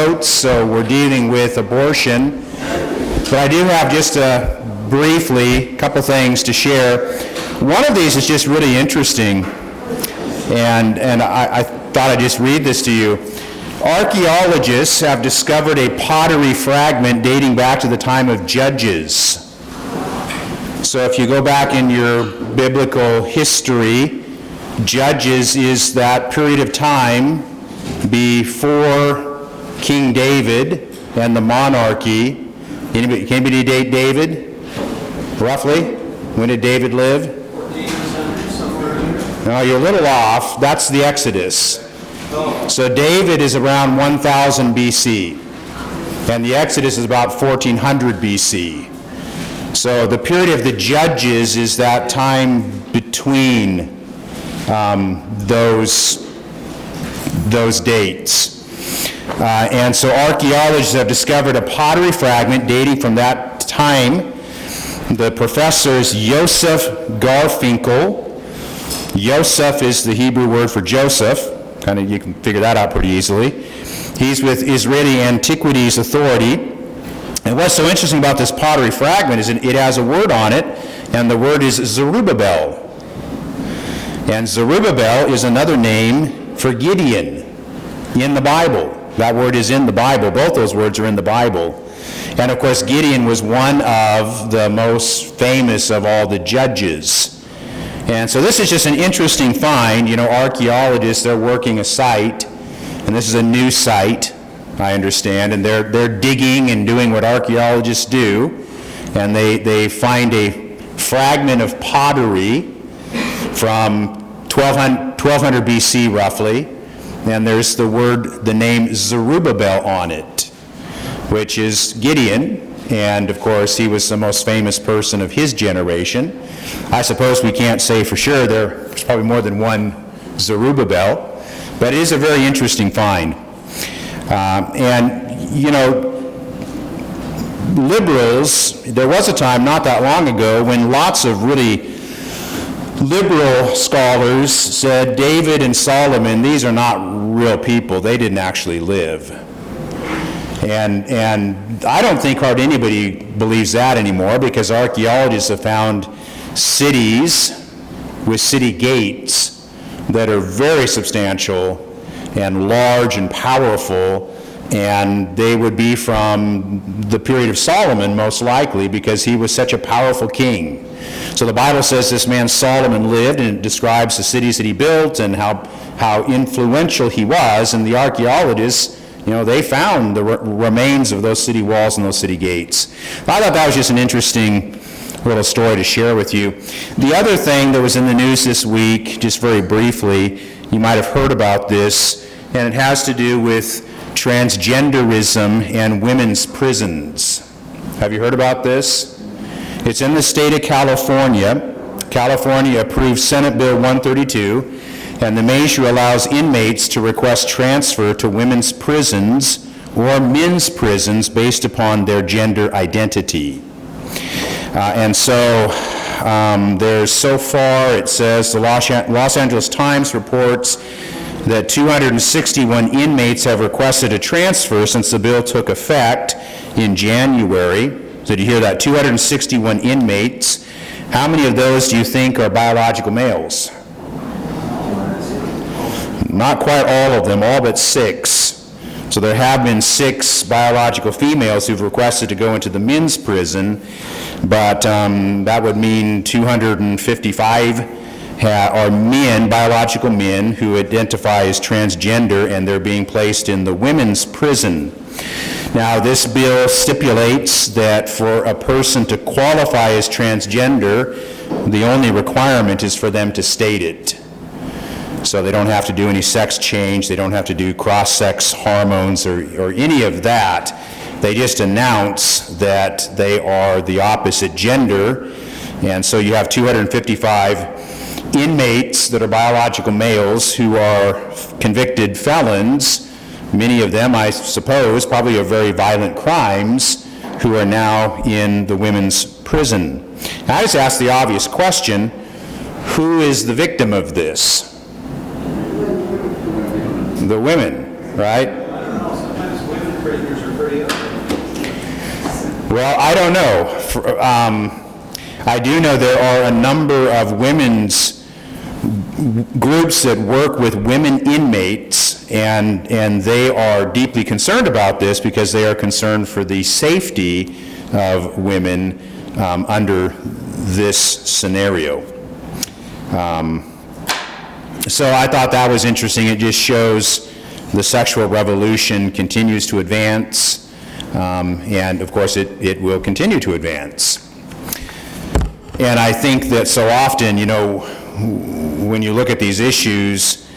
notes, so we're dealing with abortion. But I do have just briefly a couple things to share. One of these is just really interesting, and I thought I'd just read this to you. Archaeologists have discovered a pottery fragment dating back to the time of Judges. So if you go back in your biblical history, Judges is that period of time before King David and the monarchy. Anybody date David? Roughly? When did David live? No, you're a little off. That's the Exodus. So David is around 1000 BC, and the Exodus is about 1400 BC. So the period of the Judges is that time between those dates. And so archaeologists have discovered a pottery fragment dating from that time. The professors Yosef Garfinkel. Yosef is the Hebrew word for Joseph. You can figure that out pretty easily. He's with Israeli Antiquities Authority. And what's so interesting about this pottery fragment is it has a word on it, and the word is Zerubbabel. And Zerubbabel is another name for Gideon in the Bible. That word is in the Bible. Both those words are in the Bible. And of course, Gideon was one of the most famous of all the judges. And so this is just an interesting find. Archaeologists, they're working a site, and this is a new site, I understand, and they're digging and doing what archaeologists do, and they find a fragment of pottery from 1200 BC roughly, and there's the name Zerubbabel on it, which is Gideon, and of course he was the most famous person of his generation. I suppose we can't say for sure, there's probably more than one Zerubbabel, but it is a very interesting find. Liberals, there was a time not that long ago when lots of really liberal scholars said David and Solomon, these are not real people. They didn't actually live. And I don't think hardly anybody believes that anymore, because archaeologists have found cities with city gates that are very substantial and large and powerful, and they would be from the period of Solomon most likely, because he was such a powerful king. So the Bible says this man Solomon lived, and it describes the cities that he built and how influential he was, and the archaeologists, they found the remains of those city walls and those city gates. I thought that was just an interesting little story to share with you. The other thing that was in the news this week, just very briefly, you might have heard about this, and it has to do with transgenderism and women's prisons. Have you heard about this? It's in the state of California. California approved Senate Bill 132, and the measure allows inmates to request transfer to women's prisons or men's prisons based upon their gender identity. And so there's so far, it says, the Los Angeles Times reports that 261 inmates have requested a transfer since the bill took effect in January. So did you hear that? 261 inmates. How many of those do you think are biological males? Not quite all of them, all but 6. So there have been 6 biological females who've requested to go into the men's prison, but that would mean 255 are men, biological men, who identify as transgender, and they're being placed in the women's prison. Now, this bill stipulates that for a person to qualify as transgender, the only requirement is for them to state it. So they don't have to do any sex change, they don't have to do cross-sex hormones or any of that. They just announce that they are the opposite gender, and so you have 255 inmates that are biological males who are convicted felons, many of them, I suppose, probably of very violent crimes, who are now in the women's prison. Now, I just ask the obvious question, who is the victim of this? The women, right? prisoners are pretty young. Well, I don't know. I do know there are a number of women's groups that work with women inmates, and they are deeply concerned about this because they are concerned for the safety of women under this scenario. So I thought that was interesting. It just shows the sexual revolution continues to advance, and of course it will continue to advance. And I think that so often, you know, when you look at these issues,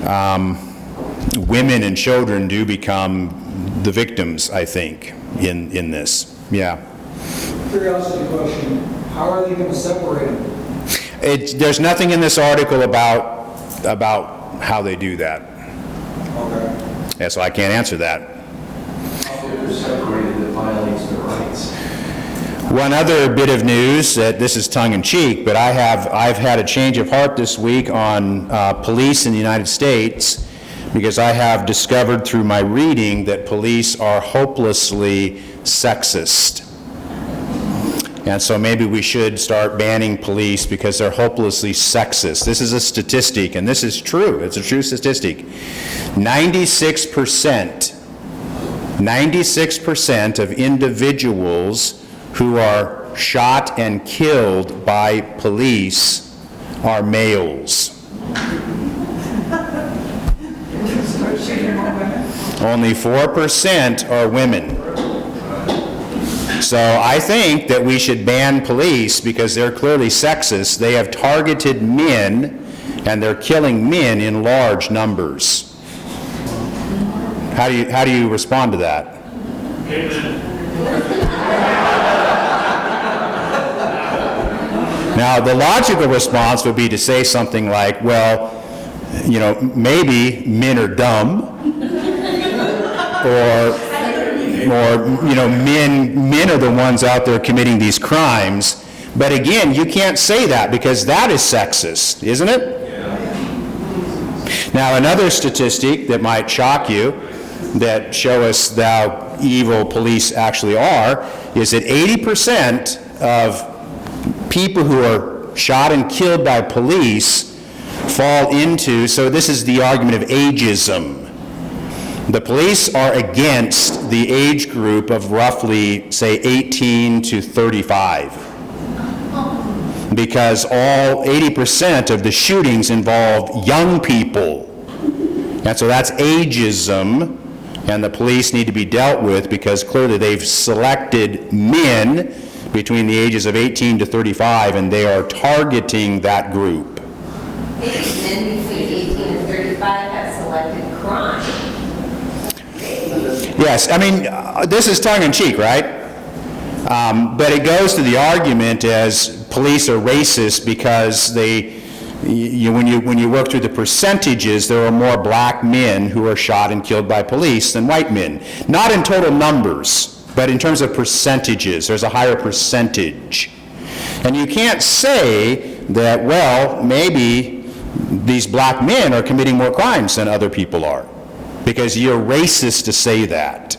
women and children do become the victims, I think, in this. Yeah. Curiosity question, how are they going to separate them? There's nothing in this article about how they do that. Okay. Yeah, so I can't answer that. If they're separated, that violates their rights. One other bit of news, that this is tongue-in-cheek, but I've had a change of heart this week on police in the United States, because I have discovered through my reading that police are hopelessly sexist. And so maybe we should start banning police because they're hopelessly sexist. This is a statistic, and this is true. It's a true statistic. 96% of individuals who are shot and killed by police are males. Only 4% are women. So I think that we should ban police because they're clearly sexist. They have targeted men, and they're killing men in large numbers. How do you respond to that? Now, the logical response would be to say something like, well, you know, maybe men are dumb, or you know, men are the ones out there committing these crimes. But again, you can't say that because that is sexist, isn't it? Yeah. Now, another statistic that might shock you, that show us how evil police actually are, is that 80% of people who are shot and killed by police fall into, so this is the argument of ageism. The police are against the age group of roughly, say, 18 to 35. Because all 80% of the shootings involve young people. And so that's ageism, and the police need to be dealt with because clearly they've selected men between the ages of 18 to 35, and they are targeting that group. Men between 18 and 35 have selected crime. Yes, I mean, this is tongue-in-cheek, right? But it goes to the argument as police are racist because when you work through the percentages, there are more black men who are shot and killed by police than white men. Not in total numbers, but in terms of percentages, there's a higher percentage. And you can't say that, well, maybe these black men are committing more crimes than other people are, because you're racist to say that.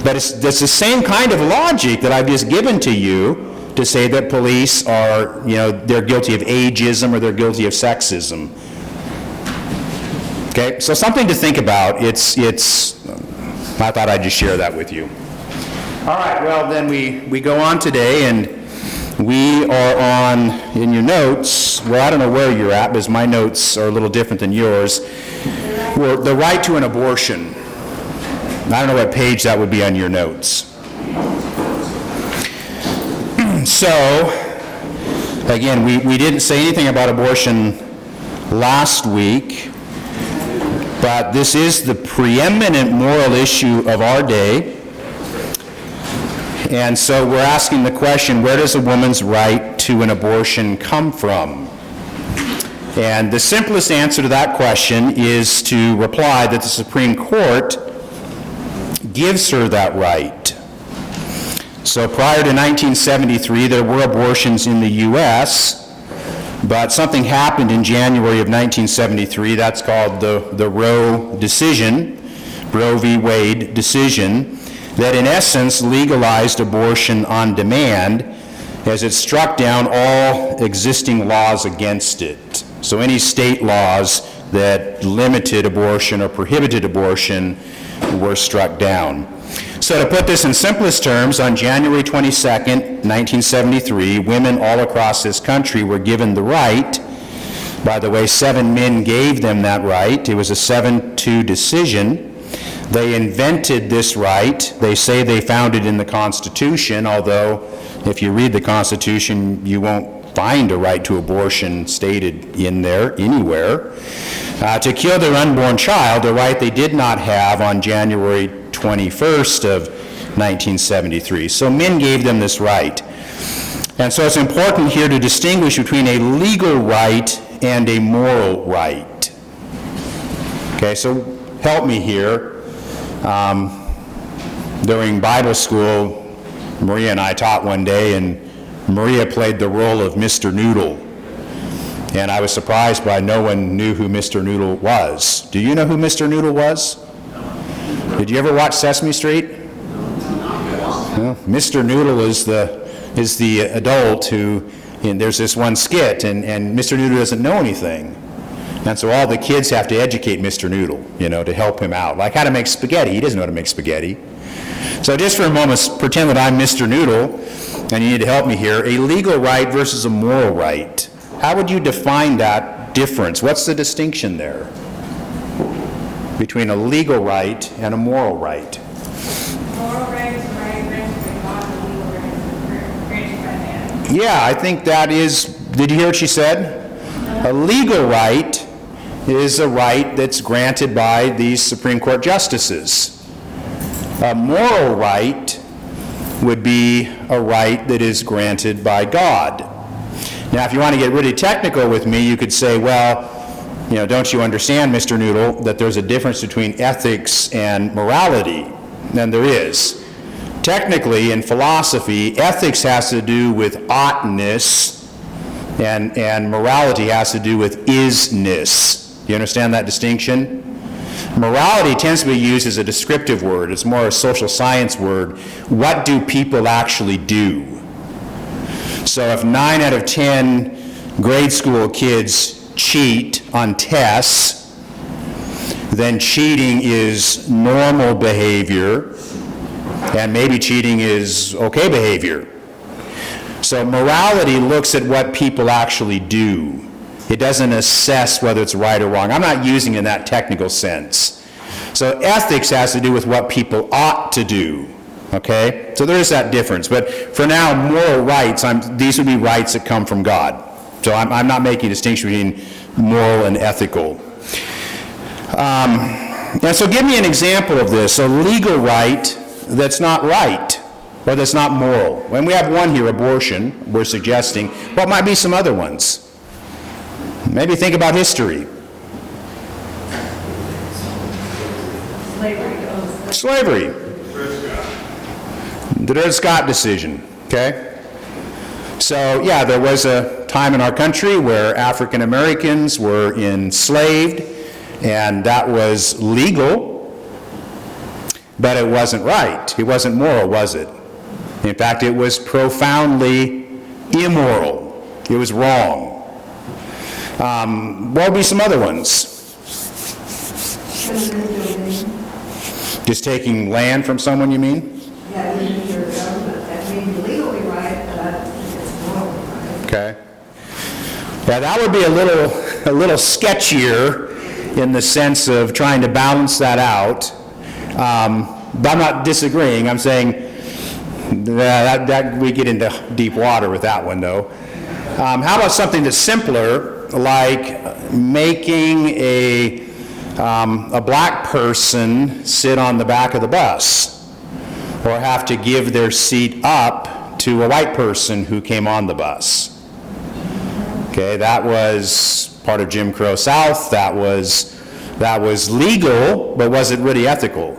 But it's the same kind of logic that I've just given to you to say that police are, you know, they're guilty of ageism or they're guilty of sexism. Okay, so something to think about. I thought I'd just share that with you. All right, well then we go on today, and we are on, in your notes, well, I don't know where you're at because my notes are a little different than yours. Well, the right to an abortion. I don't know what page that would be on your notes. So, again, we didn't say anything about abortion last week, but this is the preeminent moral issue of our day. And so we're asking the question, where does a woman's right to an abortion come from? And the simplest answer to that question is to reply that the Supreme Court gives her that right. So prior to 1973, there were abortions in the U.S., but something happened in January of 1973, that's called the Roe decision, Roe v. Wade decision that in essence legalized abortion on demand, as it struck down all existing laws against it. So any state laws that limited abortion or prohibited abortion were struck down. So to put this in simplest terms, on January 22nd, 1973, women all across this country were given the right. By the way, 7 men gave them that right. It was a 7-2 decision. They invented this right. They say they found it in the Constitution, although if you read the Constitution, you won't find a right to abortion stated in there anywhere. To kill their unborn child, a right they did not have on January 21st of 1973. So men gave them this right. And so it's important here to distinguish between a legal right and a moral right. Okay, so help me here. During Bible school, Maria and I taught one day, and Maria played the role of Mr. Noodle. And I was surprised by no one knew who Mr. Noodle was. Do you know who Mr. Noodle was? Did you ever watch Sesame Street? No? Mr. Noodle is the adult who, and there's this one skit, and Mr. Noodle doesn't know anything. And so all the kids have to educate Mr. Noodle, to help him out. Like how to make spaghetti. He doesn't know how to make spaghetti. So just for a moment, pretend that I'm Mr. Noodle, and you need to help me here. A legal right versus a moral right. How would you define that difference? What's the distinction there between a legal right and a moral right? Moral right is right granted by God, and legal right is granted by man. Yeah, I think that is, did you hear what she said? A legal right is a right that's granted by these Supreme Court justices. A moral right would be a right that is granted by God. Now, if you want to get really technical with me, you could say, well, don't you understand, Mr. Noodle, that there's a difference between ethics and morality? And there is. Technically, in philosophy, ethics has to do with oughtness, and morality has to do with isness. Do you understand that distinction? Morality tends to be used as a descriptive word. It's more a social science word. What do people actually do? So if 9 out of 10 grade school kids cheat on tests, then cheating is normal behavior, and maybe cheating is okay behavior. So morality looks at what people actually do. It doesn't assess whether it's right or wrong. I'm not using it in that technical sense. So ethics has to do with what people ought to do. Okay? So there is that difference. But for now, moral rights, these would be rights that come from God. So I'm not making a distinction between moral and ethical. And so give me an example of this, a legal right that's not right, or that's not moral. And we have one here, abortion, we're suggesting. What might be some other ones? Maybe think about history. Slavery. The Dred Scott decision, okay? So, yeah, there was a time in our country where African Americans were enslaved, and that was legal, but it wasn't right. It wasn't moral, was it? In fact, it was profoundly immoral. It was wrong. What would be some other ones? Just taking land from someone, you mean? Yeah, your government, that may be legally right, but it's morally right. Okay. Yeah, that would be a little sketchier in the sense of trying to balance that out. But I'm not disagreeing. I'm saying that we get into deep water with that one, though. How about something that's simpler, like making a black person sit on the back of the bus, or have to give their seat up to a white person who came on the bus. Okay, that was part of Jim Crow South. That was legal, but was it really ethical?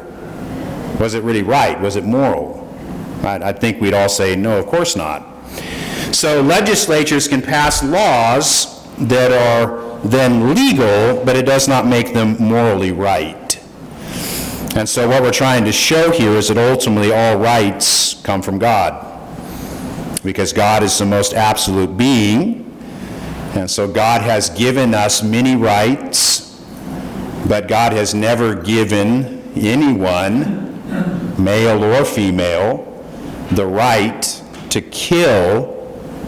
Was it really right? Was it moral? I think we'd all say, no, of course not. So legislatures can pass laws that are then legal, but it does not make them morally right. And so what we're trying to show here is that ultimately all rights come from God, because God is the most absolute being, and so God has given us many rights, but God has never given anyone, male or female, the right to kill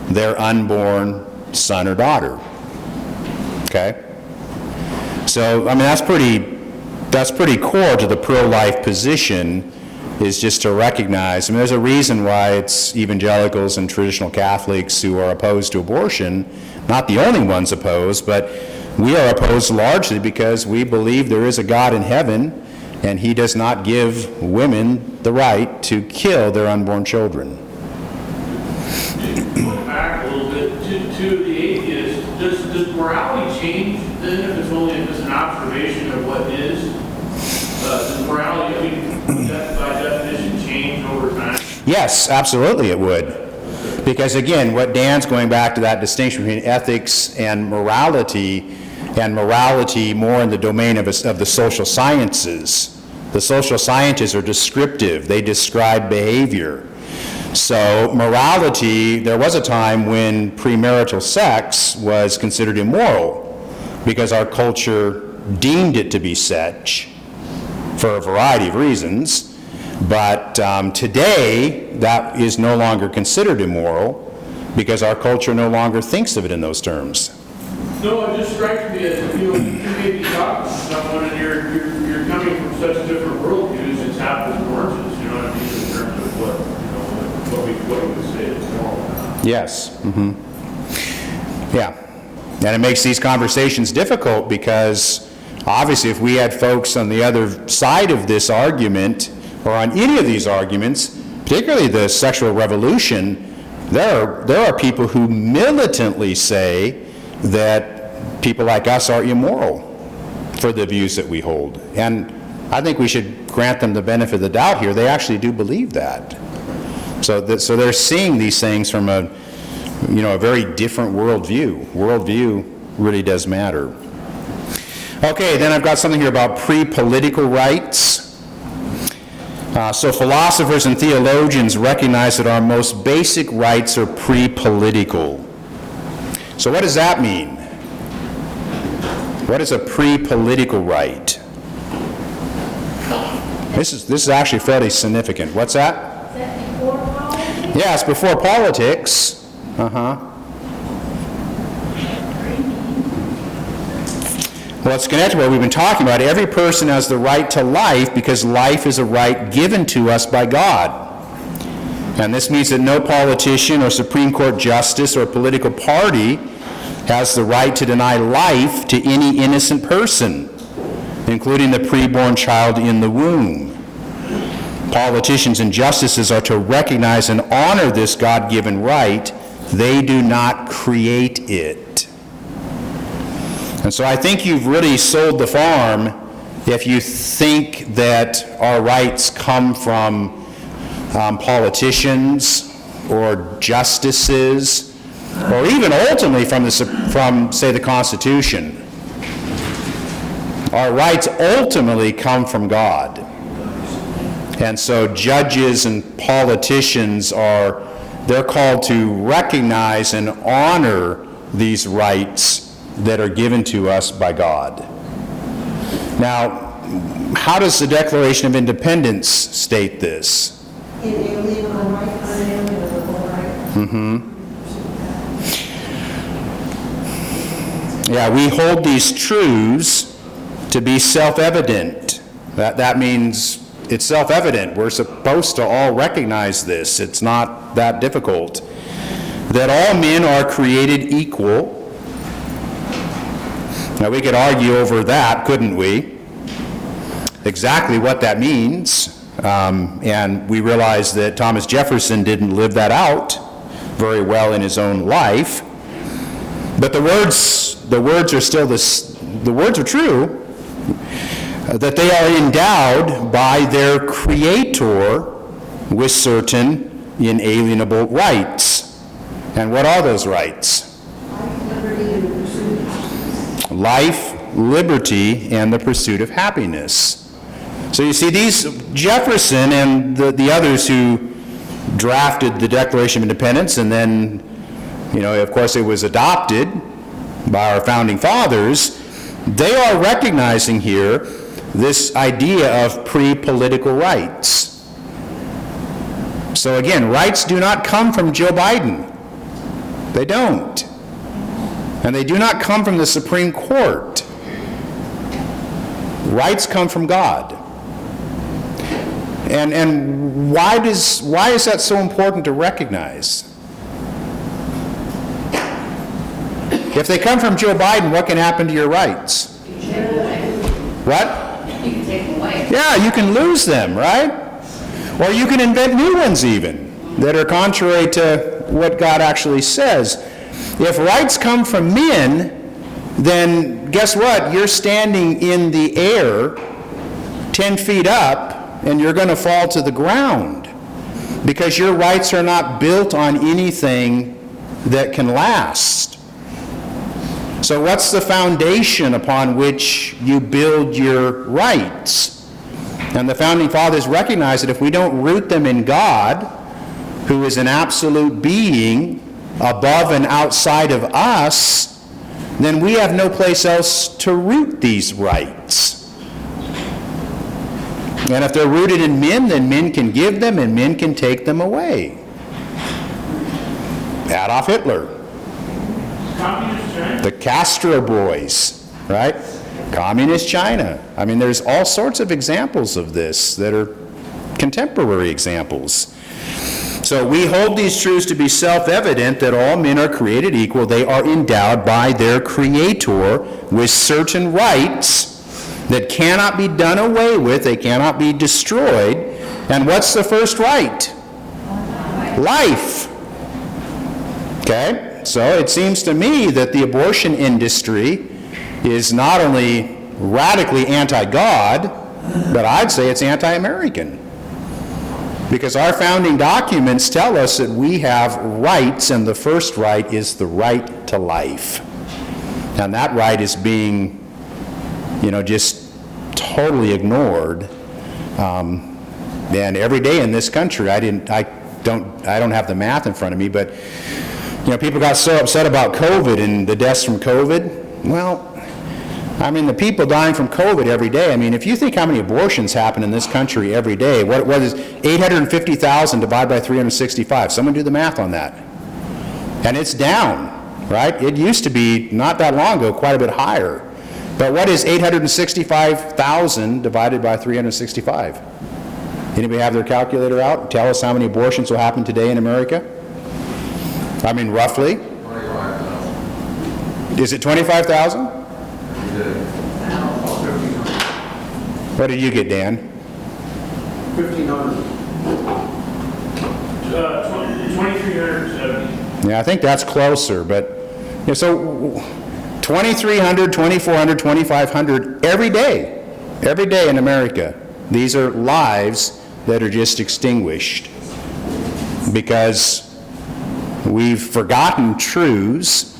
their unborn son or daughter. Okay? So, I mean, that's pretty core to the pro-life position, is just to recognize, I mean, there's a reason why it's evangelicals and traditional Catholics who are opposed to abortion, not the only ones opposed, but we are opposed largely because we believe there is a God in heaven, and he does not give women the right to kill their unborn children. Going back a little bit to the atheist, does morality change then if it's an observation of what is? Does morality, I mean, by definition, change over time? Yes, absolutely it would. Because again, what Dan's going back to, that distinction between ethics and morality more in the domain of the social sciences. The social sciences are descriptive. They describe behavior. So morality, there was a time when premarital sex was considered immoral because our culture deemed it to be such for a variety of reasons. But today, that is no longer considered immoral because our culture no longer thinks of it in those terms. No, it just strikes me as, you may be talking to someone and you're coming from such different worldviews, it's apples and oranges, you know what I mean, in terms of what we would say is normal. Yes. Mm-hmm. Yeah. And it makes these conversations difficult because obviously if we had folks on the other side of this argument or on any of these arguments, particularly the sexual revolution, there are people who militantly say that people like us are immoral for the views that we hold. And I think we should grant them the benefit of the doubt here. They actually do believe that. So they're seeing these things from a very different worldview. Worldview really does matter. Okay, then I've got something here about pre-political rights. So philosophers and theologians recognize that our most basic rights are pre-political. So what does that mean? What is a pre-political right? This is actually fairly significant. What's that? Is that before politics? Yeah, it's before politics. Well, it's connected to what we've been talking about. Every person has the right to life because life is a right given to us by God. And this means that no politician or Supreme Court justice or political party has the right to deny life to any innocent person, including the preborn child in the womb. Politicians and justices are to recognize and honor this God-given right. They do not create it. And so I think you've really sold the farm if you think that our rights come from politicians or justices, or even ultimately from say, the Constitution. Our rights ultimately come from God. And so judges and politicians they're called to recognize and honor these rights that are given to us by God. Now, how does the Declaration of Independence state this? Inalienable right, unalienable right. Yeah, we hold these truths to be self-evident. That means it's self-evident. We're supposed to all recognize this. It's not that difficult. That all men are created equal. Now, we could argue over that, couldn't we? Exactly what that means. And we realize that Thomas Jefferson didn't live that out very well in his own life. But the words are still the words are true, that they are endowed by their Creator with certain inalienable rights. And what are those rights? Life, liberty, and the pursuit of happiness. Life, liberty, and the pursuit of happiness. So you see, these Jefferson and the others who drafted the Declaration of Independence, and then, of course, it was adopted by our founding fathers, they are recognizing here this idea of pre-political rights. So again, rights do not come from Joe Biden. They don't. And they do not come from the Supreme Court. Rights come from God. And why is that so important to recognize? If they come from Joe Biden, what can happen to your rights? What? You can take them away. Yeah, you can lose them, right? Or you can invent new ones even that are contrary to what God actually says. If rights come from men, then guess what? You're standing in the air 10 feet up, and you're going to fall to the ground because your rights are not built on anything that can last. So what's the foundation upon which you build your rights? And the Founding Fathers recognized that if we don't root them in God, who is an absolute being above and outside of us, then we have no place else to root these rights. And if they're rooted in men, then men can give them and men can take them away. Adolf Hitler. Communist China? The Castro boys, right? Communist China. I mean, there's all sorts of examples of this that are contemporary examples. So we hold these truths to be self-evident that all men are created equal. They are endowed by their Creator with certain rights that cannot be done away with. They cannot be destroyed. And what's the first right? Life. Okay? So it seems to me that the abortion industry is not only radically anti-God, but I'd say it's anti-American. Because our founding documents tell us that we have rights, and the first right is the right to life. And that right is being, just totally ignored. And every day in this country, I don't have the math in front of me, but people got so upset about COVID and the deaths from COVID. Well, the people dying from COVID every day, if you think how many abortions happen in this country every day, what is 850,000 divided by 365? Someone do the math on that. And it's down, right? It used to be, not that long ago, quite a bit higher. But what is 865,000 divided by 365? Anybody have their calculator out? Tell us how many abortions will happen today in America? Roughly? 25,000. Is it 25,000? What did you get, Dan? 1,500. 2,370. Yeah, I think that's closer, but, so 2,300, 2,400, 2,500 every day in America. These are lives that are just extinguished because we've forgotten truths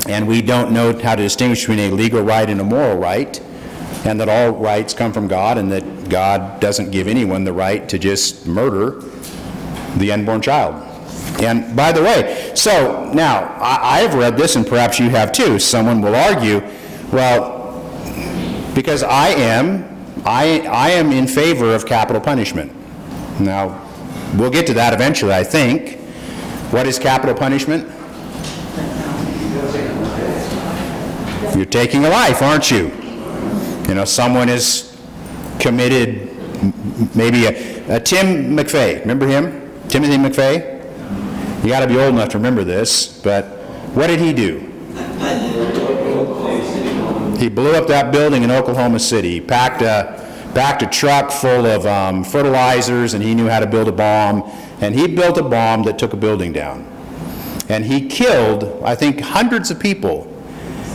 and we don't know how to distinguish between a legal right and a moral right, and that all rights come from God, and that God doesn't give anyone the right to just murder the unborn child. And by the way, so now, I've read this, and perhaps you have too. Someone will argue, well, because I am in favor of capital punishment. Now, we'll get to that eventually, I think. What is capital punishment? You're taking a life, aren't you? Someone has committed maybe a Tim McVeigh. Remember him? Timothy McVeigh? You got to be old enough to remember this, but what did he do? He blew up that building in Oklahoma City. He packed a truck full of fertilizers, and he knew how to build a bomb. And he built a bomb that took a building down. And he killed, I think, hundreds of people.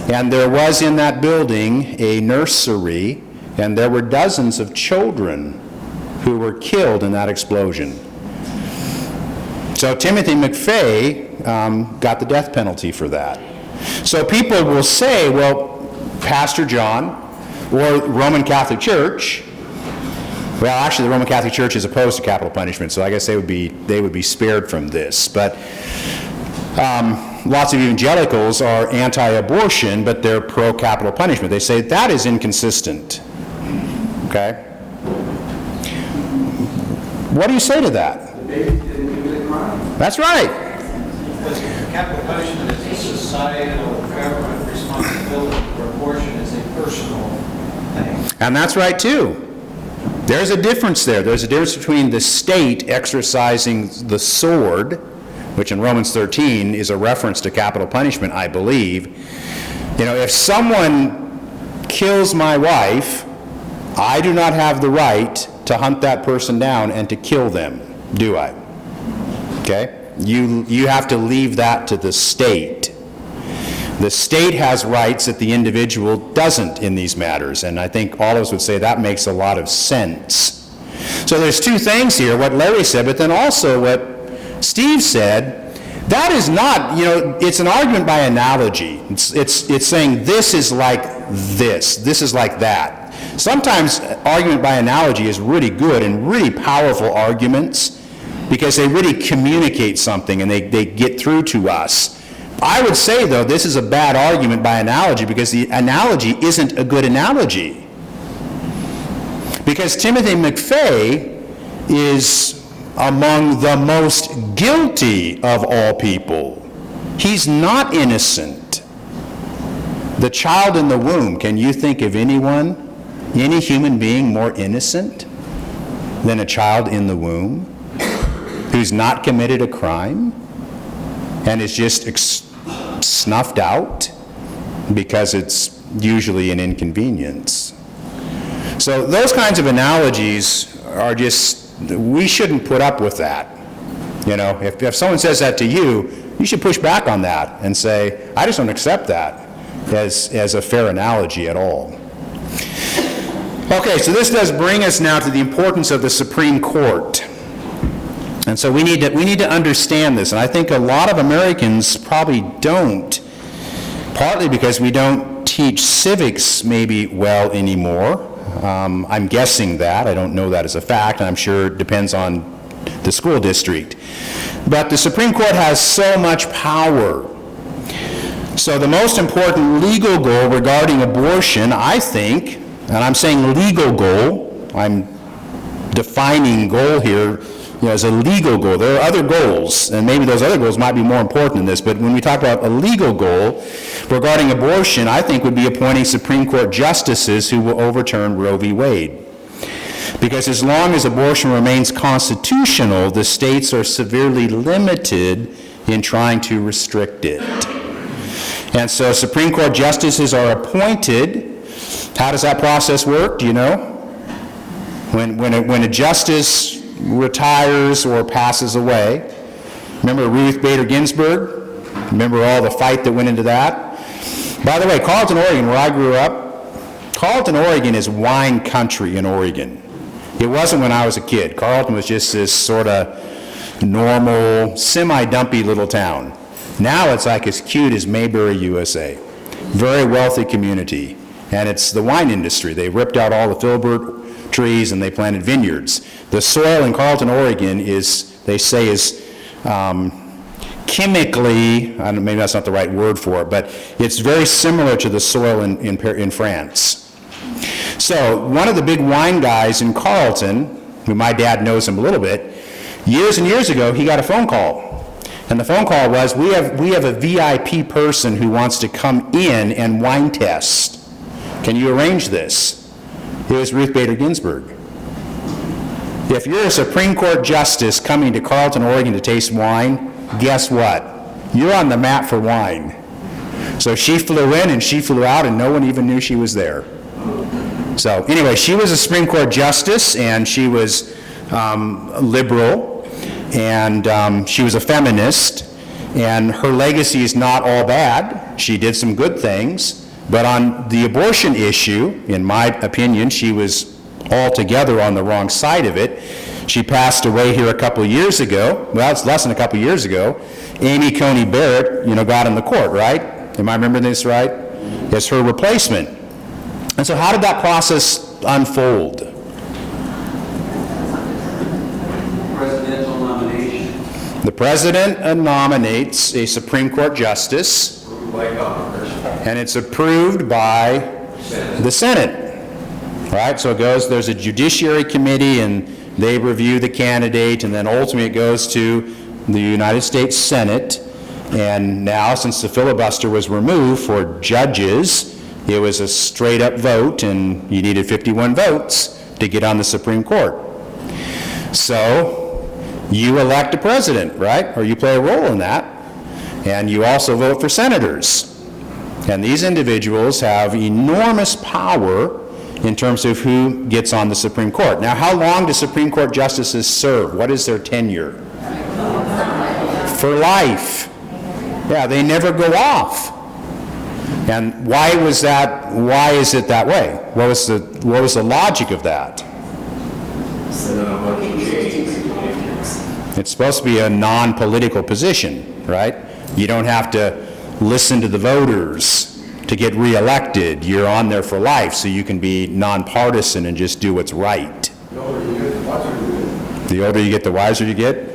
And there was in that building a nursery, and there were dozens of children who were killed in that explosion. So Timothy McVeigh got the death penalty for that. So people will say, well, Pastor John or Roman Catholic Church, Well, actually, the Roman Catholic Church is opposed to capital punishment, so I guess they would be spared from this. But lots of evangelicals are anti-abortion, but they're pro-capital punishment. They say that is inconsistent. Okay? What do you say to that? The baby didn't commit a crime. That's right. Capital punishment is a societal government responsibility, where abortion is a personal thing. And that's right, too. There's a difference there. There's a difference between the state exercising the sword, which in Romans 13 is a reference to capital punishment, I believe. You know, if someone kills my wife, I do not have the right to hunt that person down and to kill them, do I? Okay? You have to leave that to the state. The state has rights that the individual doesn't in these matters, and I think all of us would say that makes a lot of sense. So there's two things here, what Larry said, but then also what Steve said. That is not, you know, it's an argument by analogy. It's saying this is like this is like that. Sometimes argument by analogy is really good and really powerful arguments because they really communicate something and they get through to us. I would say, though, this is a bad argument by analogy because the analogy isn't a good analogy. Because Timothy McVeigh is among the most guilty of all people. He's not innocent. The child in the womb, can you think of anyone, any human being more innocent than a child in the womb who's not committed a crime and is just snuffed out because it's usually an inconvenience? So those kinds of analogies are just, we shouldn't put up with that. You know, if someone says that to you, you should push back on that and say, I just don't accept that as a fair analogy at all. Okay, so this does bring us now to the importance of the Supreme Court. And so we need to understand this, and I think a lot of Americans probably don't, partly because we don't teach civics maybe well anymore. I'm guessing that. I don't know that as a fact, and I'm sure it depends on the school district. But the Supreme Court has so much power. So the most important legal goal regarding abortion, I think, and I'm saying legal goal, I'm defining goal here, you know, as a legal goal. There are other goals, and maybe those other goals might be more important than this, but when we talk about a legal goal regarding abortion, I think would be appointing Supreme Court justices who will overturn Roe v. Wade. Because as long as abortion remains constitutional, the states are severely limited in trying to restrict it. And so Supreme Court justices are appointed. How does that process work? Do you know? When a justice retires or passes away, remember Ruth Bader Ginsburg? Remember all the fight that went into that? By the way, Carlton, Oregon, where I grew up, Carlton, Oregon is wine country in Oregon. It wasn't when I was a kid. Carlton was just this sort of normal, semi-dumpy little town. Now it's like as cute as Mayberry, USA. Very wealthy community. And it's the wine industry. They ripped out all the filbert trees and they planted vineyards. The soil in Carlton, Oregon is, they say, is chemically, I don't know, maybe that's not the right word for it, but it's very similar to the soil in France. So one of the big wine guys in Carlton, who my dad knows him a little bit, years and years ago, he got a phone call. And the phone call was, we have a VIP person who wants to come in and wine test. Can you arrange this? It was Ruth Bader Ginsburg. If you're a Supreme Court justice coming to Carlton, Oregon to taste wine, guess what? You're on the map for wine. So she flew in and she flew out and no one even knew she was there. So anyway, she was a Supreme Court justice and she was liberal and she was a feminist, and her legacy is not all bad. She did some good things, but on the abortion issue, in my opinion, she was altogether on the wrong side of it. She passed away here a couple years ago. Well, it's less than a couple years ago. Amy Coney Barrett, got in the court, right? Am I remembering this right? As her replacement. And so how did that process unfold? The president nominates a Supreme Court justice, By Congress. and it's approved by the Senate. Right, so it goes, there's a judiciary committee, and they review the candidate, and then ultimately it goes to the United States Senate. And now, since the filibuster was removed for judges, it was a straight-up vote, and you needed 51 votes to get on the Supreme Court. So, you elect a president, right? Or you play a role in that. And you also vote for senators. And these individuals have enormous power in terms of who gets on the Supreme Court. Now, how long do Supreme Court justices serve? What is their tenure? For life. Yeah, they never go off. And why was that? Why is it that way? What was the logic of that? It's supposed to be a non-political position, right? You don't have to listen to the voters to get reelected. You're on there for life, so you can be nonpartisan and just do what's right. The older you get, the wiser you get.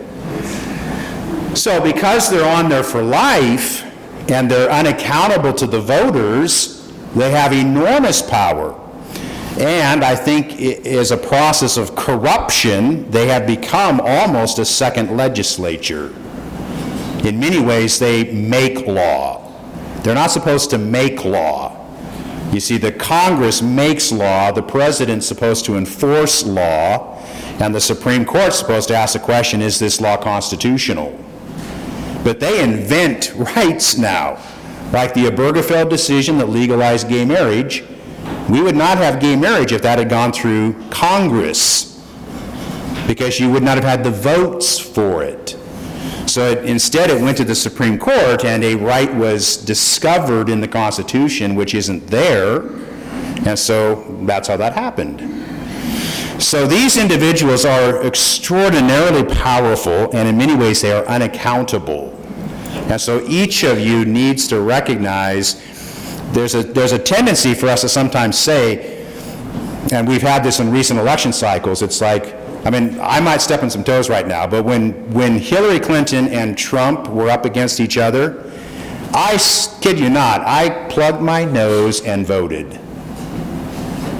So because they're on there for life and they're unaccountable to the voters, they have enormous power. And I think as a process of corruption, they have become almost a second legislature. In many ways, they make law. They're not supposed to make law. You see, the Congress makes law, the president's supposed to enforce law, and the Supreme Court's supposed to ask the question, is this law constitutional? But they invent rights now, like the Obergefell decision that legalized gay marriage. We would not have gay marriage if that had gone through Congress, because you would not have had the votes for it. So instead it went to the Supreme Court, and a right was discovered in the Constitution which isn't there, and so that's how that happened. So these individuals are extraordinarily powerful, and in many ways they are unaccountable. And so each of you needs to recognize there's a tendency for us to sometimes say, and we've had this in recent election cycles, it's like, I mean, I might step on some toes right now, but when Hillary Clinton and Trump were up against each other, I kid you not, I plugged my nose and voted.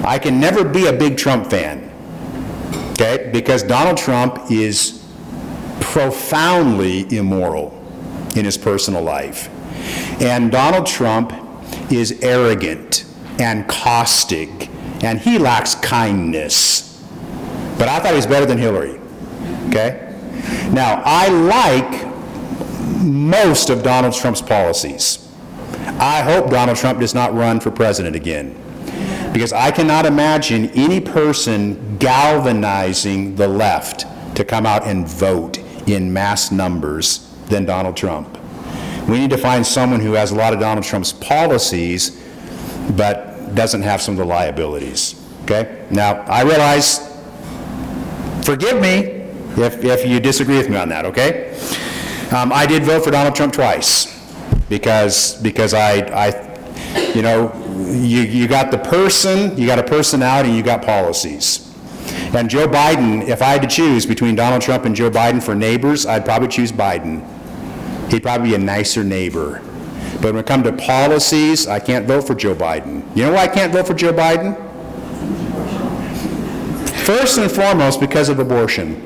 I can never be a big Trump fan, okay? Because Donald Trump is profoundly immoral in his personal life. And Donald Trump is arrogant and caustic, and he lacks kindness. But I thought he was better than Hillary, okay? Now, I like most of Donald Trump's policies. I hope Donald Trump does not run for president again, because I cannot imagine any person galvanizing the left to come out and vote in mass numbers than Donald Trump. We need to find someone who has a lot of Donald Trump's policies, but doesn't have some of the liabilities, okay? Now, I realize, forgive me if you disagree with me on that, okay? I did vote for Donald Trump twice, because I you know, you got the person, you got a personality, you got policies. And Joe Biden, if I had to choose between Donald Trump and Joe Biden for neighbors, I'd probably choose Biden. He'd probably be a nicer neighbor. But when it comes to policies, I can't vote for Joe Biden. You know why I can't vote for Joe Biden? First and foremost, because of abortion.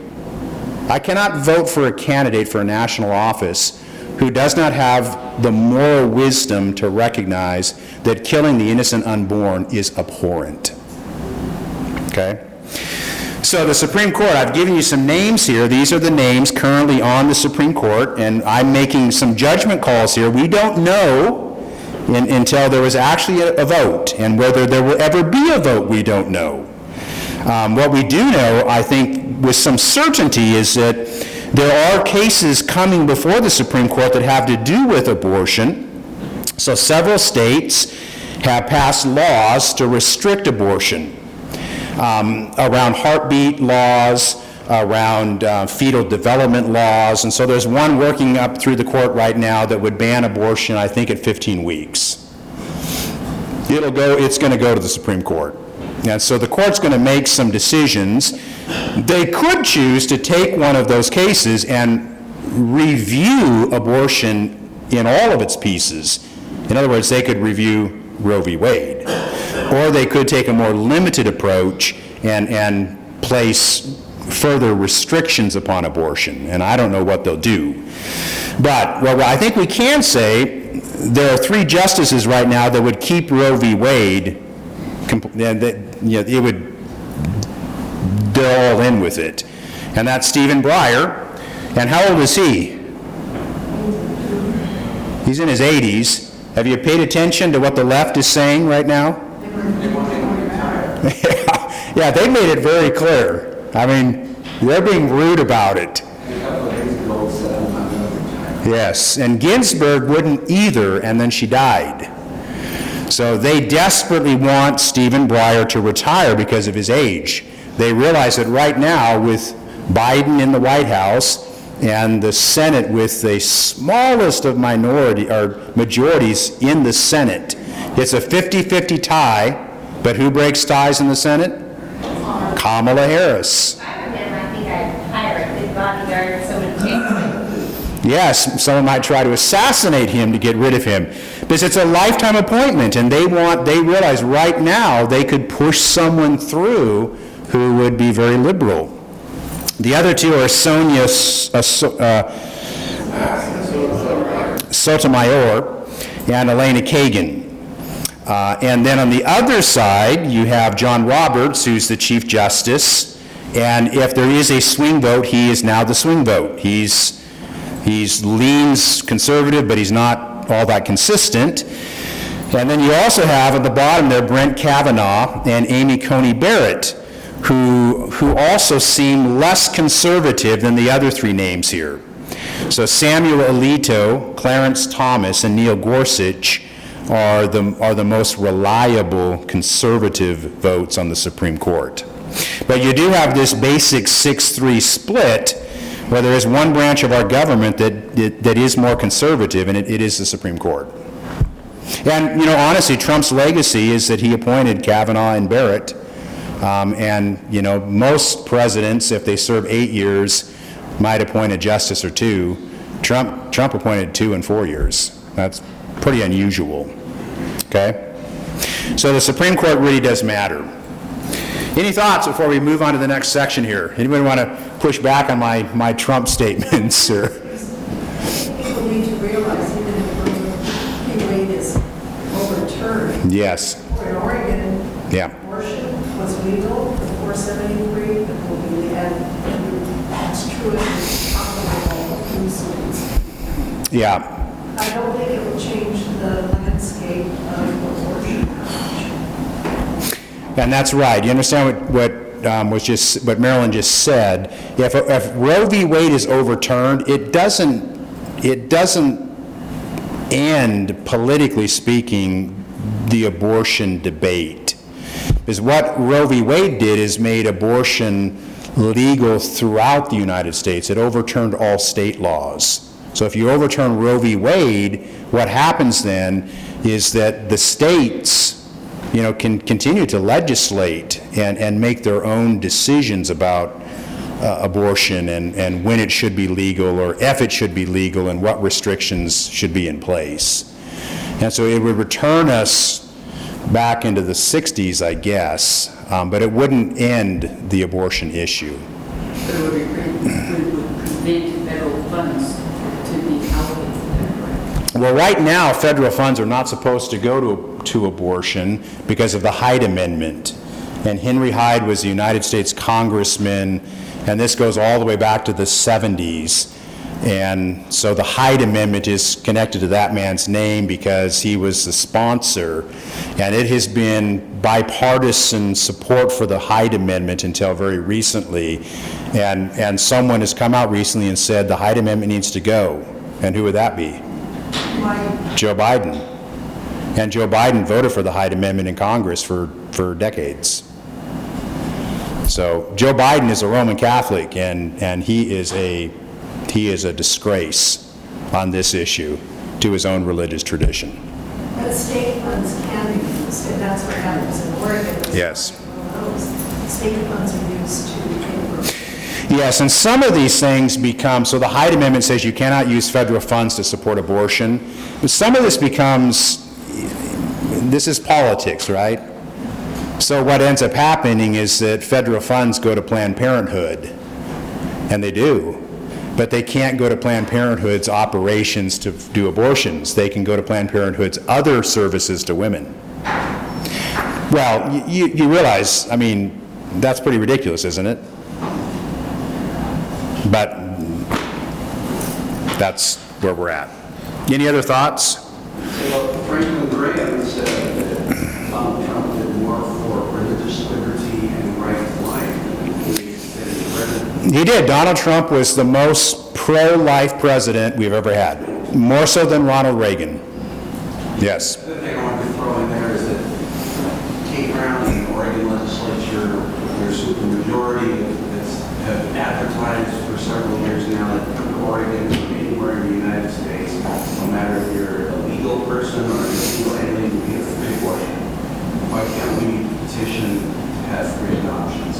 I cannot vote for a candidate for a national office who does not have the moral wisdom to recognize that killing the innocent unborn is abhorrent. Okay? So the Supreme Court, I've given you some names here. These are the names currently on the Supreme Court, and I'm making some judgment calls here. We don't know until there was actually a vote, and whether there will ever be a vote, we don't know. What we do know, I think, with some certainty is that there are cases coming before the Supreme Court that have to do with abortion. So several states have passed laws to restrict abortion. Around heartbeat laws, around fetal development laws, and so there's one working up through the court right now that would ban abortion, I think, at 15 weeks. It's going to go to the Supreme Court. And so the court's going to make some decisions. They could choose to take one of those cases and review abortion in all of its pieces. In other words, they could review Roe v. Wade. Or they could take a more limited approach and place further restrictions upon abortion. And I don't know what they'll do. But what I think we can say, there are 3 justices right now that would keep Roe v. Wade, they're all in with it. And that's Stephen Breyer. And how old is he? He's in his 80s. Have you paid attention to what the left is saying right now? Yeah, they made it very clear. I mean, they're being rude about it. Yes, and Ginsburg wouldn't either, and then she died. So they desperately want Stephen Breyer to retire because of his age. They realize that right now, with Biden in the White House and the Senate with the smallest of majorities in the Senate, it's a 50-50 tie, but who breaks ties in the Senate? Kamala Harris. I think I'd hire a good bodyguard, so it takes. Yes, someone might try to assassinate him to get rid of him. Because it's a lifetime appointment, and they realize right now they could push someone through who would be very liberal. The other 2 are Sonia Sotomayor and Elena Kagan. And then on the other side, you have John Roberts, who's the Chief Justice, and if there is a swing vote, he is now the swing vote. He leans conservative, but he's not all that consistent. And then you also have at the bottom there Brett Kavanaugh and Amy Coney Barrett, who also seem less conservative than the other 3 names here. So Samuel Alito, Clarence Thomas, and Neil Gorsuch are the most reliable conservative votes on the Supreme Court. But you do have this basic 6-3 split, where there is one branch of our government that is more conservative, and it is the Supreme Court. And, honestly, Trump's legacy is that he appointed Kavanaugh and Barrett, and, most presidents, if they serve 8 years, might appoint a justice or 2. Trump appointed 2 and 4 years. That's pretty unusual, okay? So the Supreme Court really does matter. Any thoughts before we move on to the next section here? Anybody want to push back on my Trump statements? Or? People need to realize even if Roe v. Wade is overturned. Yes. In Oregon, Yeah. abortion was legal before 73, it will be, and it's true in all Muslims. Yeah. I don't think it will change the landscape of abortion. And that's right. You understand what Marilyn just said? If Roe v. Wade is overturned, it doesn't end, politically speaking, the abortion debate. Because what Roe v. Wade did is made abortion legal throughout the United States. It overturned all state laws. So if you overturn Roe v. Wade, what happens then is that the states can continue to legislate and make their own decisions about abortion and when it should be legal or if it should be legal and what restrictions should be in place. And so it would return us back into the 60s, I guess, but it wouldn't end the abortion issue. But it would prevent federal funds to be allocated for that, correct? Well, right now, federal funds are not supposed to go to abortion because of the Hyde Amendment. And Henry Hyde was a United States congressman, and this goes all the way back to the 70s. And so the Hyde Amendment is connected to that man's name because he was the sponsor. And it has been bipartisan support for the Hyde Amendment until very recently. And someone has come out recently and said the Hyde Amendment needs to go. And who would that be? Joe Biden. And Joe Biden voted for the Hyde Amendment in Congress for decades. So Joe Biden is a Roman Catholic, and he is a disgrace on this issue to his own religious tradition. But state funds can be used, and that's what happens in Oregon. Yes. State funds are used to pay for. Yes, and some of these things become, so the Hyde Amendment says you cannot use federal funds to support abortion, but some of this becomes, this is politics, right? So what ends up happening is that federal funds go to Planned Parenthood, and they do, but they can't go to Planned Parenthood's operations to do abortions. They can go to Planned Parenthood's other services to women. Well, you realize, I mean, that's pretty ridiculous, isn't it? But that's where we're at. Any other thoughts? Well, Franklin Graham said that Donald Trump did more for religious liberty and right to life than the president. He did. Donald Trump was the most pro-life president we've ever had, more so than Ronald Reagan. Yes. The other thing I wanted to throw in there is that Kate Brown in the Oregon legislature, there's a supermajority that's have advertised for several years now that come to Oregon or anywhere in the United States, no matter if you're a legal person or an illegal alien, you get a free abortion. Why can't we petition to have free adoptions?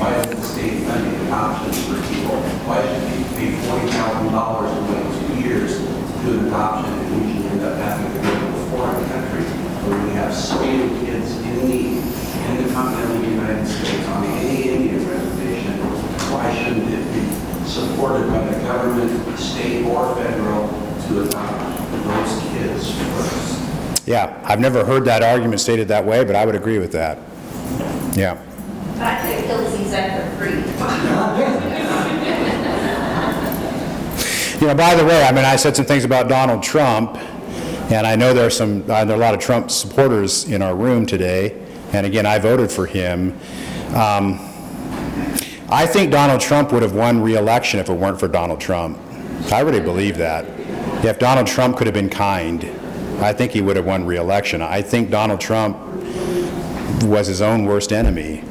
Why does the state fund adoptions for people? Why should people pay $40,000 and wait 2 years to do an adoption and usually end up having to go to a foreign country where we have so many kids in need in the continental United States on any Indian reservation? Why shouldn't it be supported by the government, state or federal, to adopt those kids first? Yeah, I've never heard that argument stated that way, but I would agree with that. Yeah. But I think Hillsy's at the free. You know, by the way, I mean, I said some things about Donald Trump, and I know there are a lot of Trump supporters in our room today, and again, I voted for him. I think Donald Trump would have won re-election if it weren't for Donald Trump. I really believe that. If Donald Trump could have been kind, I think he would have won re-election. I think Donald Trump was his own worst enemy.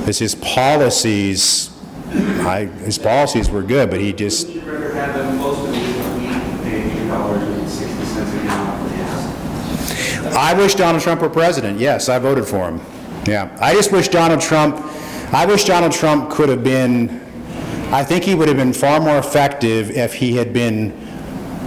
It's his policies, his policies were good, but he just... Would you rather have them most of the week pay $8.60 a gallon for gas? I wish Donald Trump were president. Yes, I voted for him. Yeah. I just wish Donald Trump could have been, I think he would have been far more effective if he had been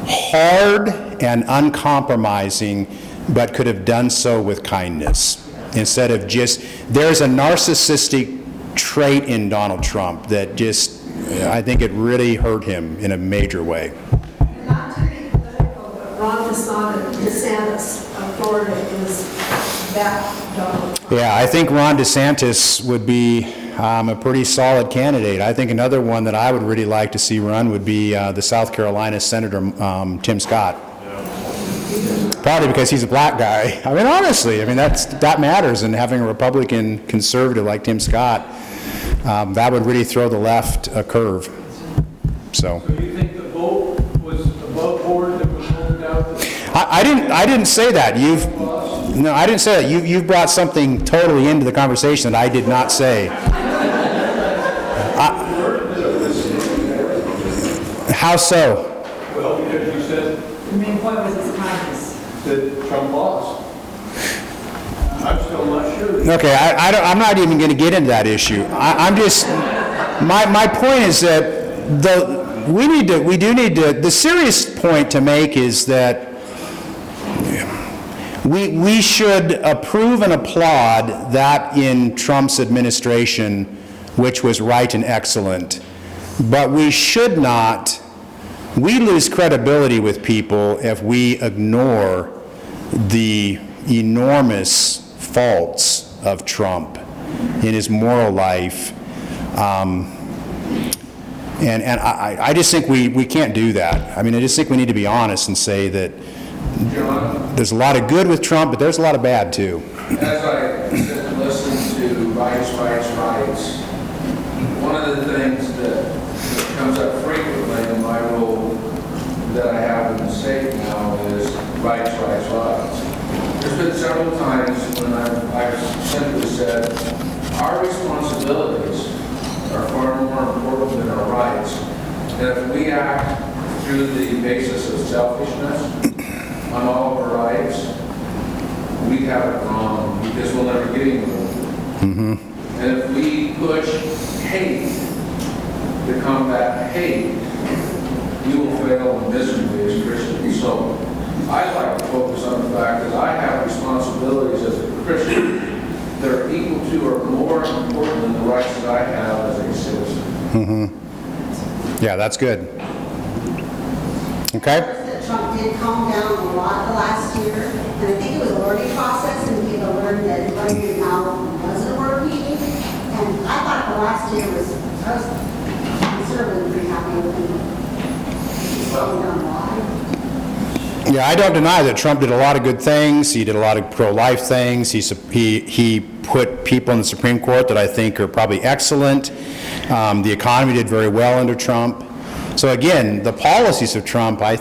hard and uncompromising, but could have done so with kindness. Instead of just, there's a narcissistic trait in Donald Trump that just, I think it really hurt him in a major way. Not to be political, but Ron DeSantis of Florida is that Donald Trump. Yeah, I think Ron DeSantis would be a pretty solid candidate. I think another one that I would really like to see run would be the South Carolina Senator Tim Scott. Probably because he's a black guy. I mean, honestly, I mean, that matters, and having a Republican conservative like Tim Scott, that would really throw the left a curve. So So you think the vote was above board that was voted out? I didn't say that. I didn't say that. You've brought something totally into the conversation that I did not say. How so? Well, because you said I mean, what was his kindness? that Trump lost. I'm still not sure. Okay, I'm not even going to get into that issue. I'm just, my point is that the serious point to make is that we should approve and applaud that in Trump's administration, which was right and excellent. But we should not, we lose credibility with people if we ignore the enormous faults of Trump in his moral life. And I just think we can't do that. I mean, I just think we need to be honest and say that there's a lot of good with Trump, but there's a lot of bad too. As I sit and listen to rights, one of the things that comes up frequently in my role that I have in the state now is rights. There's been several times when I've simply said, our responsibilities are far more important than our rights. And if we act through the basis of selfishness on all of our rights, we have it wrong because we'll never get anywhere. And if we push hate, to combat hate, we will fail miserably as Christians. So I like to focus on the fact that I have responsibilities as a Christian that are equal to or more important than the rights that I have as a citizen. Yeah, that's good. Okay? That Trump did calm down a lot the last year, and I think it was a learning process, and people learned that learning now wasn't working. And I thought the last year I was conservatively pretty happy with him. He's calmed down a lot. Yeah, I don't deny that Trump did a lot of good things. He did a lot of pro-life things. He put people in the Supreme Court that I think are probably excellent. The economy did very well under Trump. So again, the policies of Trump, I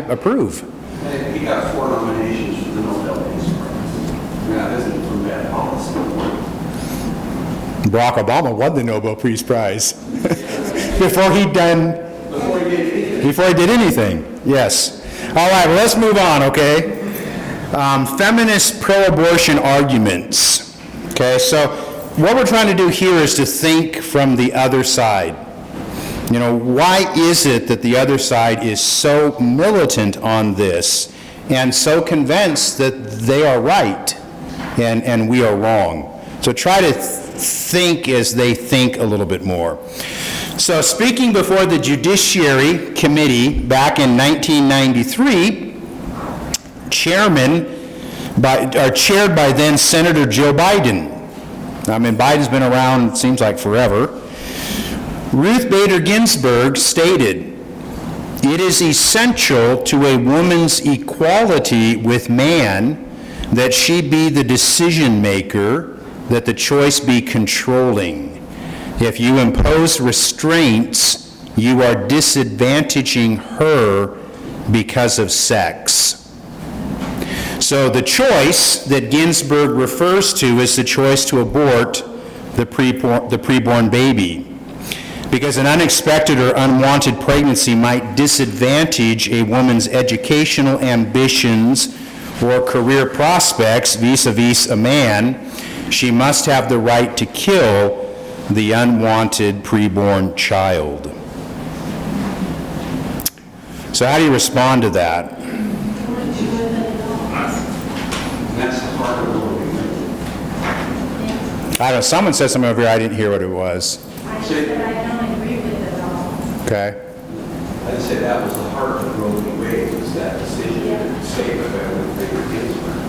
approve. And he got 4 nominations for the Nobel Peace Prize. Now, that isn't from bad policy. Barack Obama won the Nobel Peace Prize before he did anything. Yes. All right, well, let's move on, okay? Feminist pro-abortion arguments. Okay, so what we're trying to do here is to think from the other side. You know, why is it that the other side is so militant on this and so convinced that they are right and we are wrong? So try to think as they think a little bit more. So speaking before the Judiciary Committee back in 1993, chaired by then Senator Joe Biden. I mean, Biden's been around, it seems like forever. Ruth Bader Ginsburg stated, "It is essential to a woman's equality with man that she be the decision maker, that the choice be controlling. If you impose restraints, you are disadvantaging her because of sex." So the choice that Ginsburg refers to is the choice to abort the preborn baby, because an unexpected or unwanted pregnancy might disadvantage a woman's educational ambitions or career prospects vis-a-vis a man. She must have the right to kill the unwanted preborn child. So how do you respond to that? That's the part of the voting. I don't know, someone said something over here, I didn't hear what it was. I said I don't agree with it at all. Okay. I'd say that was the heart of Roe v. Wade, was that decision to save a family Bader Ginsburg.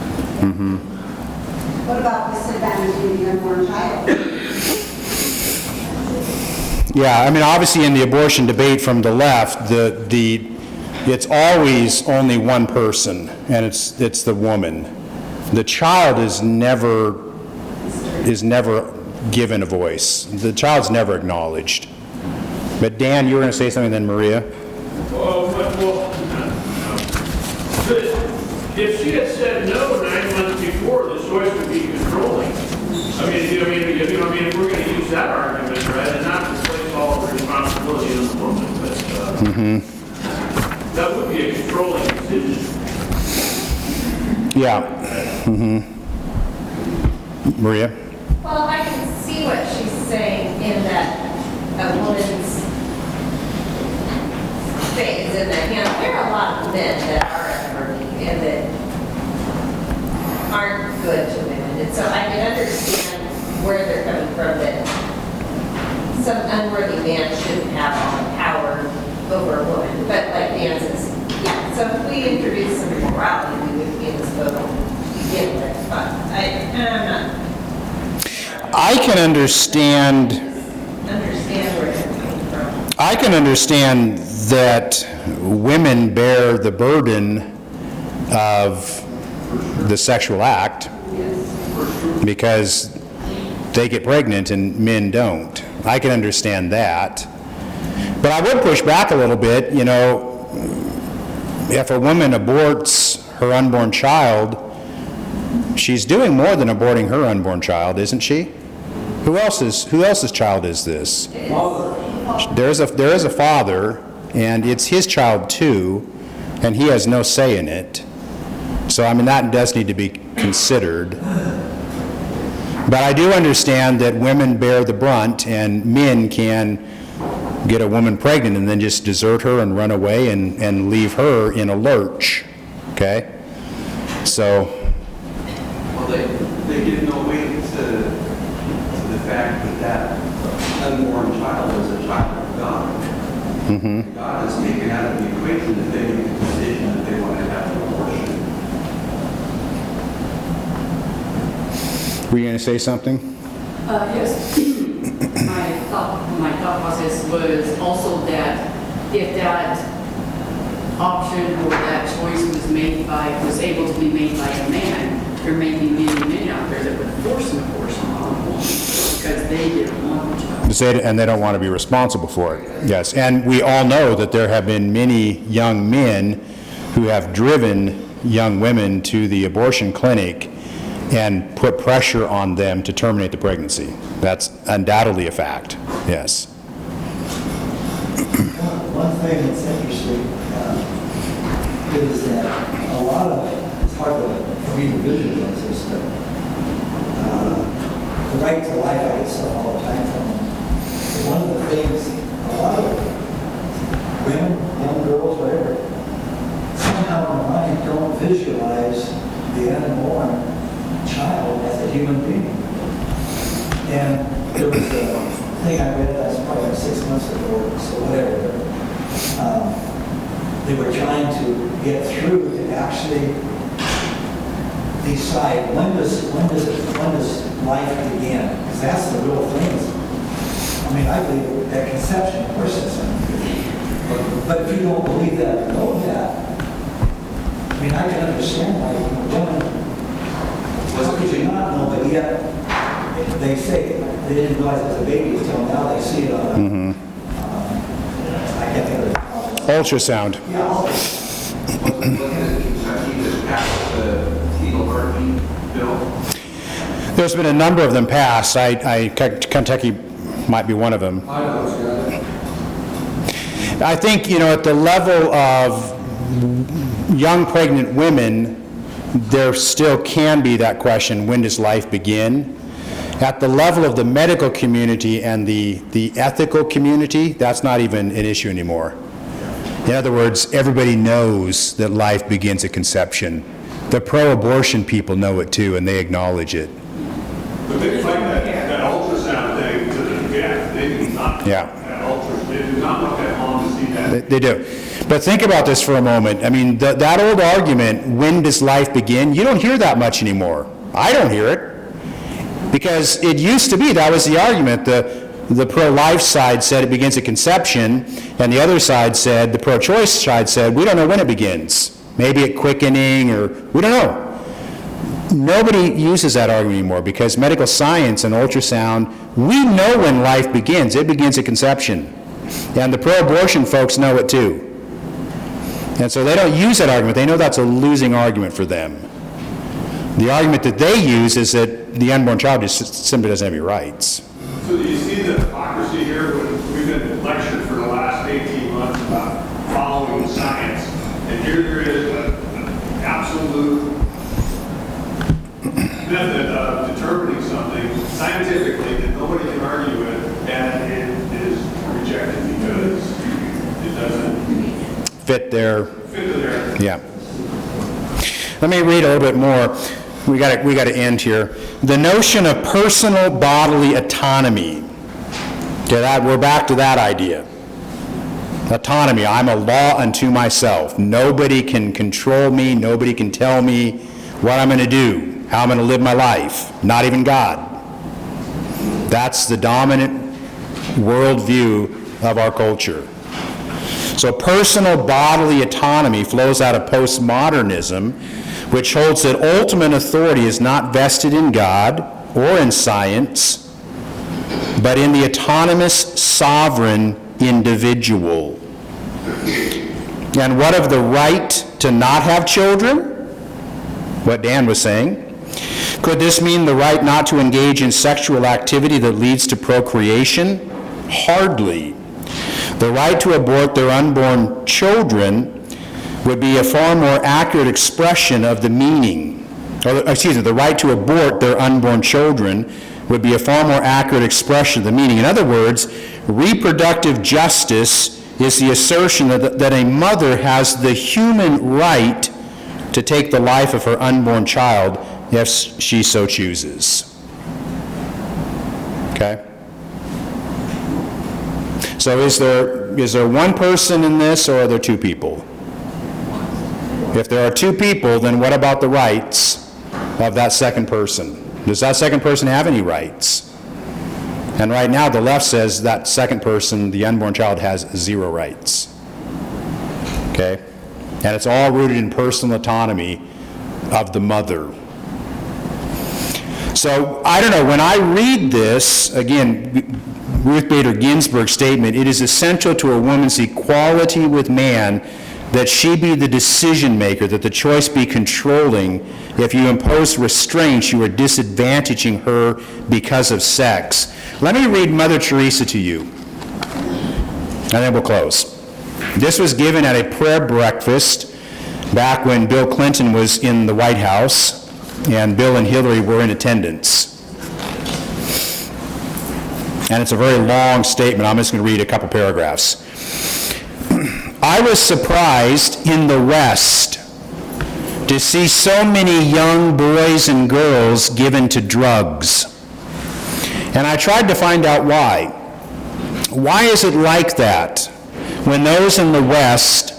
What about disadvantaging the unborn child? Yeah, I mean, obviously in the abortion debate from the left, it's always only one person, and it's the woman. The child is never given a voice. The child's never acknowledged. But Dan, you were going to say something, then Maria? If she had said no 9 months before, the choice would be controlling. If we're going to use that argument, right, and not to place all the responsibility on the woman, but that would be a controlling decision. Yeah. Maria? Well, I can see what she's saying in that a woman's fate is in the hand. There are a lot of men that are unworthy and that aren't good to women. And so I can understand where they're coming from, that some unworthy man shouldn't have all the power over a woman. But like Dan says, yeah, so if we introduce some morality, we would be in this vote to begin with. But I'm not. I can understand Where they're coming from. I can understand that women bear the burden of the sexual act because they get pregnant and men don't. I can understand that. But I would push back a little bit, you know, if a woman aborts her unborn child, she's doing more than aborting her unborn child, isn't she? Who else's child is this? There is a father, and it's his child too, and he has no say in it. So I mean, that does need to be considered. But I do understand that women bear the brunt, and men can get a woman pregnant and then just desert her and run away and leave her in a lurch, okay? So, Well, they give no weight to the fact that that unborn child is a child of God. God is taken out of the equation if they make a decision that they want to have an abortion. were you going to say something? Yes. My thought process was also that if that option or that choice was able to be made by a man, there may be many men out there that would force an abortion on a woman because they didn't want the child. And they don't want to be responsible for it. Yes, and we all know that there have been many young men who have driven young women to the abortion clinic and put pressure on them to terminate the pregnancy. That's undoubtedly a fact, yes. One thing that's interesting is that a lot of, it's hard for me to visualize this, but the right to life, I get stuff all the time from them. One of the things, a lot of women, young girls, whatever, somehow in mind don't visualize the unborn child as a human being. And there was a thing I read that's probably like 6 months ago, so whatever. They were trying to get through to actually decide when does life begin? Because that's the real thing. I mean, I believe at conception, of course it's but if you don't believe that or know that, I mean, I can understand why women, how could you not know, but yet they say they didn't realize it was a baby until now they see it on I can't think of it. Ultrasound. Yeah, Looking at Kentucky that passed the fetal heartbeat bill. There's been a number of them passed. Kentucky might be one of them. I think, at the level of young pregnant women, there still can be that question, when does life begin? At the level of the medical community and the ethical community, that's not even an issue anymore. In other words, everybody knows that life begins at conception. The pro-abortion people know it too, and they acknowledge it. But they fight that ultrasound thing to the death. They do not. Yeah. They do not look at mom to see that. They do. But think about this for a moment. I mean, that old argument, when does life begin? You don't hear that much anymore. I don't hear it. Because it used to be, that was the argument. The pro-life side said it begins at conception, and the other side said, the pro-choice side said, we don't know when it begins. Maybe at quickening, or we don't know. Nobody uses that argument anymore because medical science and ultrasound, we know when life begins. It begins at conception. And the pro-abortion folks know it too. And so they don't use that argument. They know that's a losing argument for them. The argument that they use is that the unborn child just simply doesn't have any rights. So do you see the hypocrisy here? We've been lectured for the last 18 months about following science. And here there is an absolute method of determining something scientifically that nobody can argue with, and it is rejected because it doesn't Fit their, yeah. Let me read a little bit more. We got to end here. The notion of personal bodily autonomy. Okay, we're back to that idea. Autonomy. I'm a law unto myself. Nobody can control me. Nobody can tell me what I'm going to do, how I'm going to live my life. Not even God. That's the dominant worldview of our culture. So personal bodily autonomy flows out of postmodernism, which holds that ultimate authority is not vested in God or in science, but in the autonomous, sovereign individual. And what of the right to not have children? What Dan was saying. Could this mean the right not to engage in sexual activity that leads to procreation? Hardly. The right to abort their unborn children would be a far more accurate expression of the meaning. the right to abort their unborn children would be a far more accurate expression of the meaning. In other words, reproductive justice is the assertion that a mother has the human right to take the life of her unborn child if she so chooses. Okay? So is there one person in this, or are there two people? If there are two people, then what about the rights of that second person? Does that second person have any rights? And right now, the left says that second person, the unborn child, has 0 rights. Okay? And it's all rooted in personal autonomy of the mother. So, I don't know, when I read this, again, Ruth Bader Ginsburg's statement, it is essential to a woman's equality with man that she be the decision maker, that the choice be controlling. If you impose restraints, you are disadvantaging her because of sex. Let me read Mother Teresa to you, and then we'll close. This was given at a prayer breakfast back when Bill Clinton was in the White House, and Bill and Hillary were in attendance. And it's a very long statement. I'm just going to read a couple paragraphs. I was surprised in the West to see so many young boys and girls given to drugs. And I tried to find out why. Why is it like that when those in the West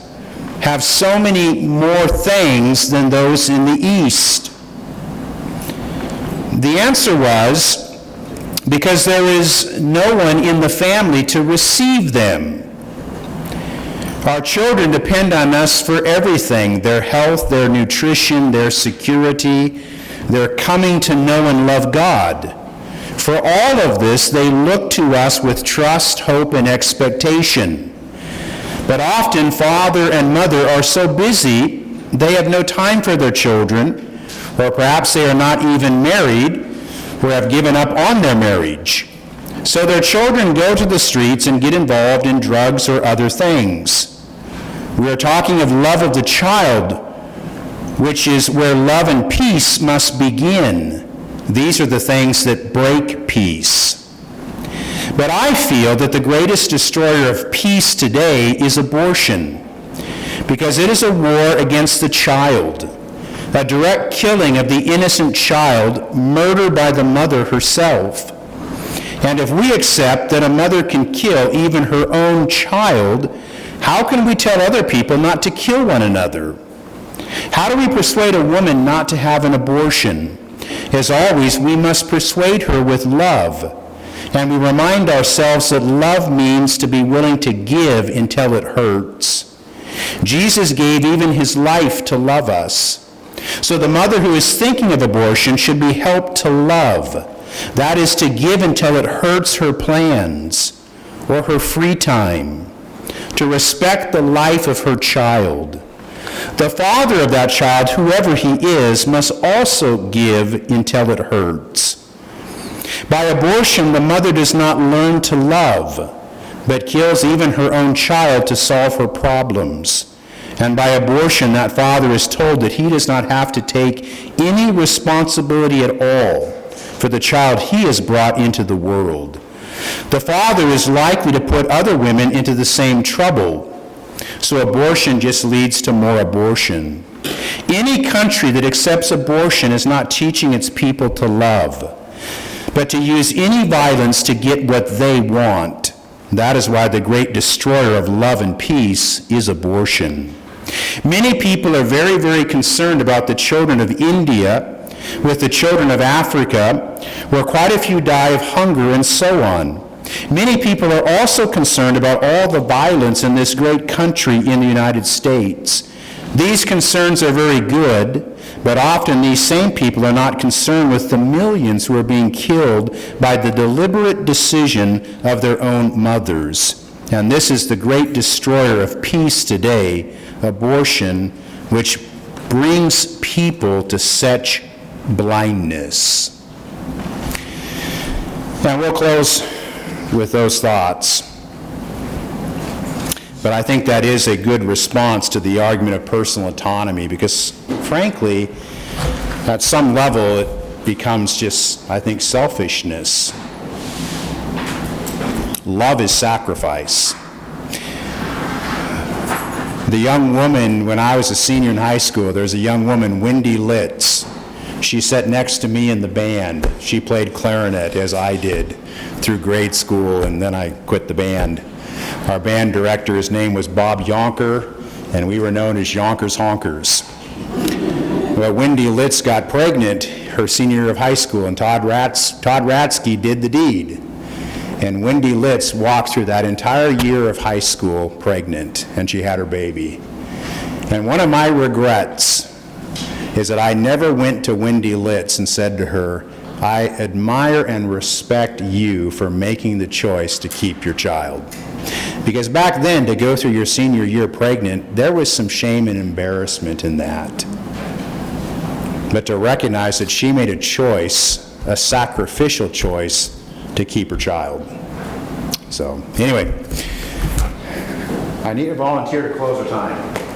have so many more things than those in the East? The answer was because there is no one in the family to receive them. Our children depend on us for everything, their health, their nutrition, their security, their coming to know and love God. For all of this, they look to us with trust, hope, and expectation. But often, father and mother are so busy, they have no time for their children, or perhaps they are not even married, or have given up on their marriage. So their children go to the streets and get involved in drugs or other things. We are talking of love of the child, which is where love and peace must begin. These are the things that break peace. But I feel that the greatest destroyer of peace today is abortion, because it is a war against the child, a direct killing of the innocent child, murder by the mother herself. And if we accept that a mother can kill even her own child, how can we tell other people not to kill one another? How do we persuade a woman not to have an abortion? As always, we must persuade her with love. And we remind ourselves that love means to be willing to give until it hurts. Jesus gave even his life to love us. So the mother who is thinking of abortion should be helped to love. That is, to give until it hurts her plans or her free time, to respect the life of her child. The father of that child, whoever he is, must also give until it hurts. By abortion, the mother does not learn to love, but kills even her own child to solve her problems. And by abortion, that father is told that he does not have to take any responsibility at all for the child he has brought into the world. The father is likely to put other women into the same trouble. So abortion just leads to more abortion. Any country that accepts abortion is not teaching its people to love, but to use any violence to get what they want. That is why the great destroyer of love and peace is abortion. Many people are very, very concerned about the children of India with the children of Africa, where quite a few die of hunger and so on. Many people are also concerned about all the violence in this great country in the United States. These concerns are very good, but often these same people are not concerned with the millions who are being killed by the deliberate decision of their own mothers. And this is the great destroyer of peace today, abortion, which brings people to such blindness. Now we'll close with those thoughts. But I think that is a good response to the argument of personal autonomy, because frankly, At some level, it becomes just, I think, selfishness. Love is sacrifice. The young woman, when I was a senior in high school, there's a young woman, Wendy Litz. She sat next to me in the band. She played clarinet, as I did, through grade school, and then I quit the band. Our band director, his name was Bob Yonker, and we were known as Yonkers Honkers. Well, Wendy Litz got pregnant her senior year of high school, and Todd Ratsky did the deed. And Wendy Litz walked through that entire year of high school pregnant, and she had her baby. And one of my regrets is that I never went to Wendy Litz and said to her, I admire and respect you for making the choice to keep your child. Because back then, to go through your senior year pregnant, there was some shame and embarrassment in that. But to recognize that she made a choice, a sacrificial choice, to keep her child. So, anyway, I need a volunteer to close our time.